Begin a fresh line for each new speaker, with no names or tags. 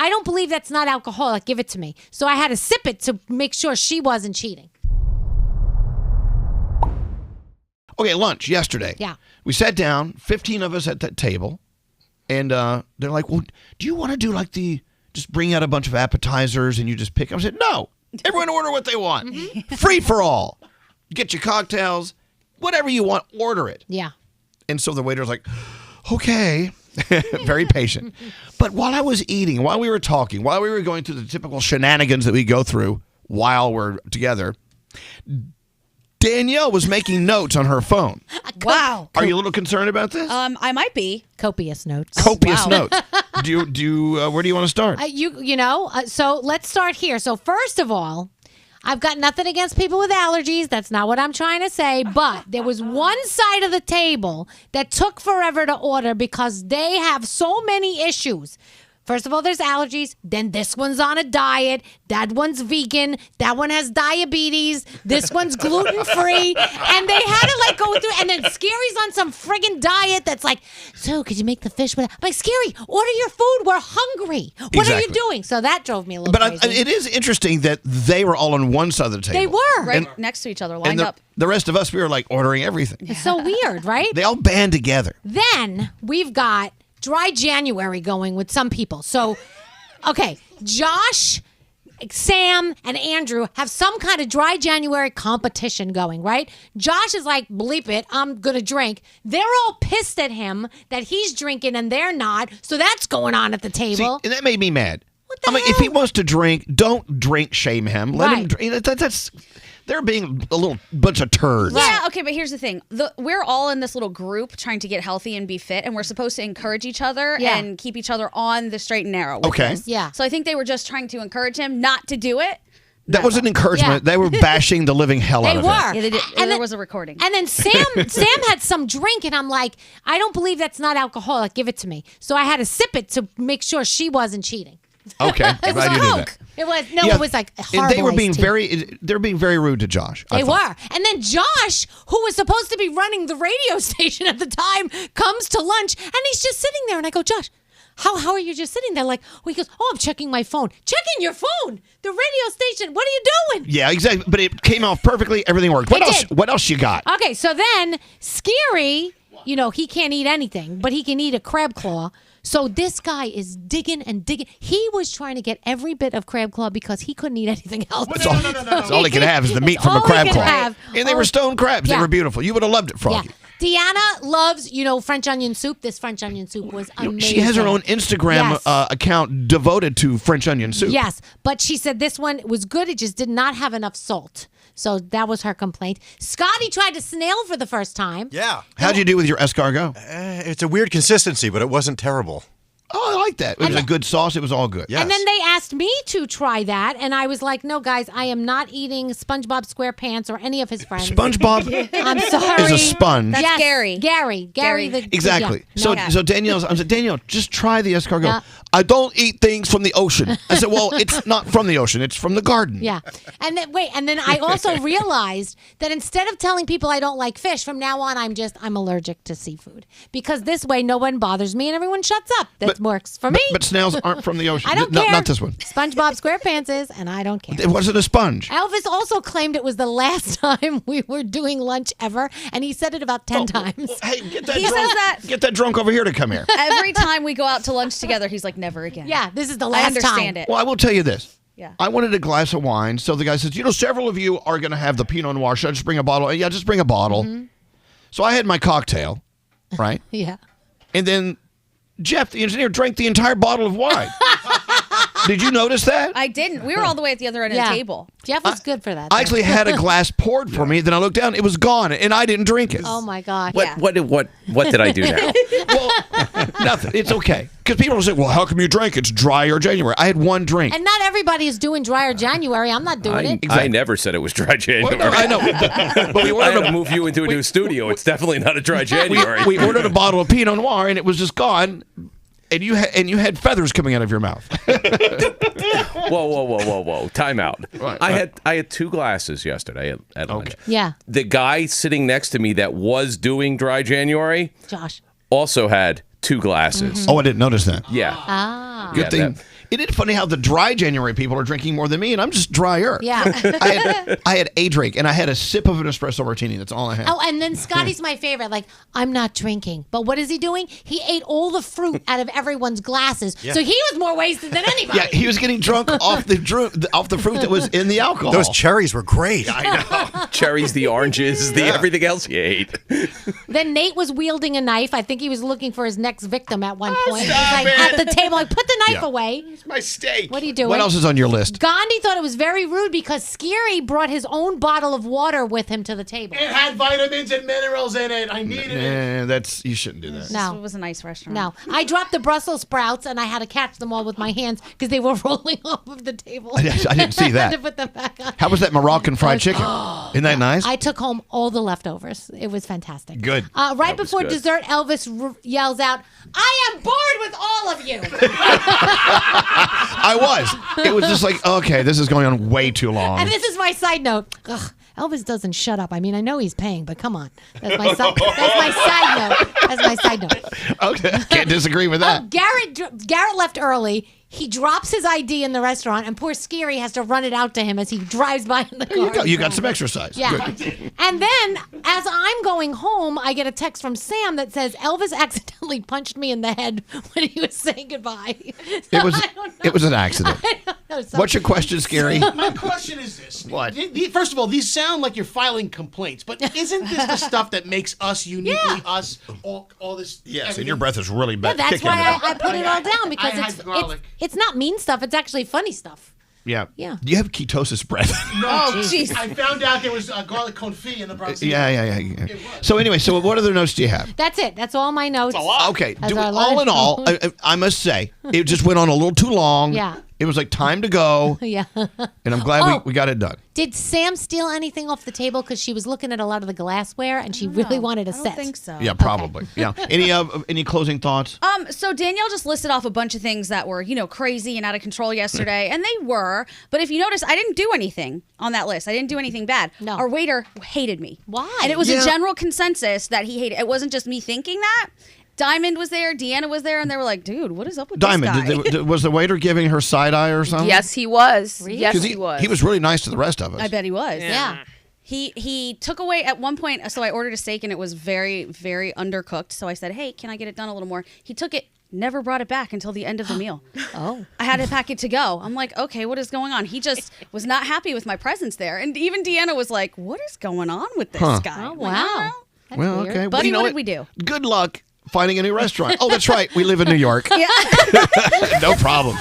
I don't believe that's not alcoholic. Give it to me. So I had to sip it to make sure she wasn't cheating.
Okay, lunch yesterday.
Yeah.
We sat down, 15 of us at that table, and they're like, well, do you want to do like just bring out a bunch of appetizers and you just pick? I said, no. Everyone order what they want. Free for all. Get your cocktails. Whatever you want, order it.
Yeah.
And so the waiter's like, okay. Very patient. But while I was eating, while we were talking, while we were going through the typical shenanigans that we go through while we're together, Danielle was making notes on her phone.
Wow.
Are you a little concerned about this?
I might be.
Copious notes.
Copious notes. Do you? Where do you want to start?
So let's start here. So first of all, I've got nothing against people with allergies. That's not what I'm trying to say. But there was one side of the table that took forever to order because they have so many issues. First of all, there's allergies. Then this one's on a diet. That one's vegan. That one has diabetes. This one's gluten-free. And they had to go through. And then Scary's on some friggin' diet that's like, so could you make the fish with? I'm like, Scary, order your food. We're hungry. What are you doing? So that drove me a little crazy.
But it is interesting that they were all on one side of the table.
They were.
Right next to each other, lined up.
The rest of us, we were like ordering everything.
It's so weird, right?
They all band together.
Then we've got dry January going with some people. So, okay, Josh, Sam, and Andrew have some kind of dry January competition going, right? Josh is like, bleep it, I'm going to drink. They're all pissed at him that he's drinking and they're not. So that's going on at the table.
See, and that made me mad.
What the hell?
If he wants to drink, don't drink shame him. Let him
Right.
drink. They're being a little bunch of turds.
Yeah, okay, but here's the thing. We're all in this little group trying to get healthy and be fit, and we're supposed to encourage each other and keep each other on the straight and narrow.
Okay.
This.
Yeah.
So I think they were just trying to encourage him not to do it.
That was an encouragement.
Yeah.
They were bashing the living hell out
They
of
were.
him.
Yeah, they did.
And
there was a recording.
And then Sam had some drink, and I'm like, I don't believe that's not alcoholic. Give it to me. So I had to sip it to make sure she wasn't cheating.
Okay, I'm glad you did that.
It was
Yeah,
it was like
and
horrible.
they were being
iced tea.
they're being very rude to Josh. I
They
thought.
were. And then Josh, who was supposed to be running the radio station at the time, comes to lunch and he's just sitting there. And I go, Josh, how are you just sitting there? Like, he goes, I'm checking my phone. Checking your phone. The radio station. What are you doing?
Yeah, exactly. But it came off perfectly. Everything worked. What
It
else?
did.
What else you got?
Okay, so then Scary, he can't eat anything, but he can eat a crab claw. So this guy is digging and digging. He was trying to get every bit of crab claw because he couldn't eat anything else.
That's all he could have is the meat
It's
from a
all he
crab
could
claw.
have.
And they were stone crabs.
Yeah.
They were beautiful. You would have loved it, Froggy.
Yeah. Deanna loves, French onion soup. This French onion soup was amazing.
She has her own Instagram
Yes.
account devoted to French onion soup.
Yes, but she said this one was good. It just did not have enough salt. So that was her complaint. Scotty tried to snail for the first time.
Yeah.
How'd you do with your escargot?
It's a weird consistency, but it wasn't terrible.
Oh, I like that. It was a good sauce. It was all good.
Yes.
And then they asked me to try that, and I was like, no, guys, I am not eating SpongeBob SquarePants or any of his friends.
SpongeBob
I'm sorry.
is a sponge.
That's
Yes,
Gary.
Gary.
Exactly.
Yeah.
So I said, Danielle, just try the escargot.
Yeah.
I don't eat things from the ocean. I said, well, it's not from the ocean. It's from the garden.
Yeah. And then I also realized that instead of telling people I don't like fish, from now on I'm allergic to seafood. Because this way no one bothers me and everyone shuts up. That works for me.
But snails aren't from the ocean.
I don't
No,
care.
not this one.
SpongeBob SquarePants is, and I don't care.
It wasn't a sponge.
Elvis also claimed it was the last time we were doing lunch ever, and he said it about 10 times.
Hey, get that
He
drunk.
says that
Get that drunk over here to come here.
every time we go out to lunch together, he's like, never again.
Yeah, this is the
I
last
understand
time.
it.
Well, I will tell you this.
Yeah.
I wanted a glass of wine, so the guy says, several of you are going to have the Pinot Noir. Should I just bring a bottle? Yeah, just bring a bottle.
Mm-hmm.
So I had my cocktail, right?
Yeah.
And then Jeff, the engineer, drank the entire bottle of wine. Did you notice that?
I didn't. We were all the way at the other end of the table.
Jeff was good for that.
I actually had a glass poured for me. Then I looked down, it was gone, and I didn't drink it.
Oh my God.
What did I do now?
Well, nothing. It's okay. Because people will say, well, how come you drank? It's drier January. I had one drink.
And not everybody is doing drier January. I'm not doing it.
I never said it was dry January.
Well, no, I know. But we
I had
ordered
to move you into a new studio. It's definitely not a dry January.
we ordered a bottle of Pinot Noir, and it was just gone. And you had feathers coming out of your mouth.
Whoa. Time out.
Right,
I had 2 glasses yesterday at lunch.
Okay.
Yeah.
The guy sitting next to me that was doing dry January
Josh.
also had 2 glasses.
Oh, I didn't notice that.
Yeah.
Ah.
Good
Yeah,
thing. Isn't it funny how the dry January people are drinking more than me, and I'm just drier?
Yeah.
I had a drink, and I had a sip of an espresso martini. That's all I had.
Oh, and then Scotty's my favorite. Like, I'm not drinking. But what is he doing? He ate all the fruit out of everyone's glasses.
Yeah.
So he was more wasted than anybody.
Yeah, he was getting drunk off the fruit that was in the alcohol.
Those cherries were great.
I know.
Cherries, the oranges, the everything else you ate.
Then Nate was wielding a knife. I think he was looking for his next victim at one point. He was
stop
like
it.
at the table, like, put the knife
Yeah.
away.
It's my steak.
What are you doing?
What else is on your list?
Gandhi thought it was very rude because Scary brought his own bottle of water with him to the table.
It had vitamins and minerals in it. I needed it.
You shouldn't do that.
No.
It was a nice restaurant.
No, I dropped the Brussels sprouts and I had to catch them all with my hands because they were rolling off of the table.
I didn't see
I had
that.
to put them back on.
How was that Moroccan fried chicken? Isn't that nice?
I took home all the leftovers. It was fantastic.
Good.
Right
That was
before
good.
dessert, Elvis yells out, "I am bored with all of you."
I was. It was just like, okay, this is going on way too long.
And this is my side note. Ugh, Elvis doesn't shut up. I mean, I know he's paying, but come on. That's my side note. That's my side note.
Okay, can't disagree with that.
Garrett left early. He drops his ID in the restaurant, and poor Scary has to run it out to him as he drives by in the car.
You got some exercise.
Yeah.
Good.
And then, as I'm going home, I get a text from Sam that says Elvis accidentally punched me in the head when he was saying goodbye.
It was an accident. What's your question, Scary?
My question is this.
What?
First of all, these sound like you're filing complaints, but isn't this the stuff that makes us uniquely us? All this.
Yes, and
everything?
your breath is really
Yeah,
bad.
that's
kicking
why
it.
I put it all down because
I had garlic.
it's not mean stuff. It's actually funny stuff.
Yeah.
Yeah.
You have ketosis breath.
No,
jeez.
I found out there was garlic confit in the Bronx.
Yeah. So anyway, what other notes do you have?
That's it. That's all my notes.
Okay,
As our
all in all, I must say, it just went on a little too long.
Yeah.
It was like time to go,
Yeah.
and I'm glad we got it done.
Did Sam steal anything off the table? Because she was looking at a lot of the glassware and she really wanted a
I don't
set.
think so.
Yeah, probably. Yeah. Any closing thoughts?
So Danielle just listed off a bunch of things that were, crazy and out of control yesterday, and they were. But if you notice, I didn't do anything on that list. I didn't do anything bad.
No.
Our waiter hated me.
Why?
And it was
Yeah.
a general consensus that he hated. It wasn't just me thinking that. Diamond was there, Deanna was there, and they were like, "Dude, what is up with
Diamond,
this guy?"
was the waiter giving her side eye or something?
Yes, he was.
Really?
Yes,
'Cause
he was.
He was really nice to the rest of us.
I bet he was.
Yeah.
He took away at one point. So I ordered a steak and it was very, very undercooked. So I said, "Hey, can I get it done a little more?" He took it, never brought it back until the end of the meal.
Oh.
I had to pack it to go. I'm like, okay, what is going on? He just was not happy with my presence there. And even Deanna was like, what is going on with this guy?
Oh,
I'm like, I don't
wow.
know.
That's
Well,
weird.
okay.
Buddy,
you know
what did we do?
Good luck finding a new restaurant. Oh, that's right. We live in New York.
Yeah.
No problem.